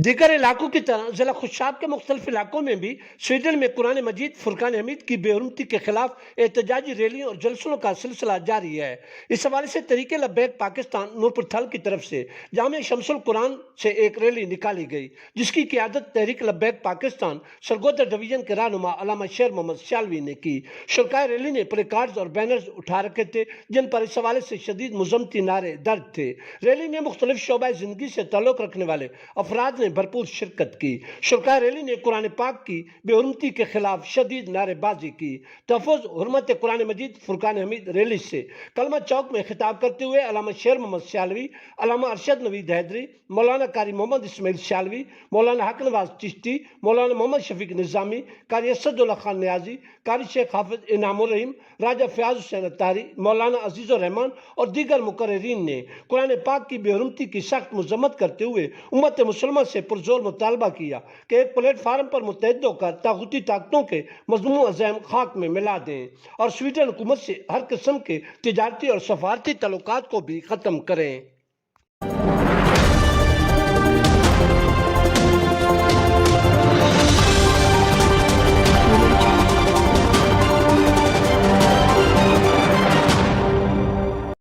دیگر علاقوں کی طرح ضلع خوشاب کے مختلف علاقوں میں بھی سویڈن میں قرآن مجید فرقان حمید کی بے حرمتی کے خلاف احتجاجی ریلیوں اور جلسوں کا سلسلہ جاری ہے۔ اس حوالے سے تحریک لبیک پاکستان نورپور تھل کی طرف سے جامع شمس القرآن سے ایک ریلی نکالی گئی، جس کی قیادت تحریک لبیک پاکستان سرگودا ڈویژن کے رہنما علامہ شیر محمد سیالوی نے کی۔ شرکائے ریلی نے پلے کارڈز اور بینرز اٹھا رکھے تھے جن پر اس حوالے سے شدید مذمتی نعرے درج تھے۔ ریلی میں مختلف شعبہ زندگی سے تعلق رکھنے والے افراد نے بھرپور شرکت کی۔ شرکائے ریلی نے قرآن پاک کی بے حرمتی کے خلاف شدید نعرے بازی کی۔ تحفظ حرمت قرآن مجید فرقان حمید ریلی سے کلمہ چوک میں خطاب کرتے ہوئے علامہ شیر محمد سیالوی، علامہ ارشد نوید حیدری، مولانا قاری محمد اسماعیل سیالوی، مولانا حق نواز چشتی، مولانا محمد شفیق نظامی، قاری اسد اللہ خان نیازی، قاری شیخ حافظ انعام الرحیم، راجہ فیاض حسین اتاری، مولانا عزیز الرحمان اور دیگر مقررین نے قرآن پاک کی بے حرمتی کی سخت مذمت کرتے ہوئے امت مسلمہ سے پرزور مطالبہ کیا کہ ایک پلیٹ فارم پر متحد ہو کر طاغوتی طاقتوں کے مذموم عزائم خاک میں ملا دیں اور سویڈن حکومت سے ہر قسم کے تجارتی اور سفارتی تعلقات کو بھی ختم کریں۔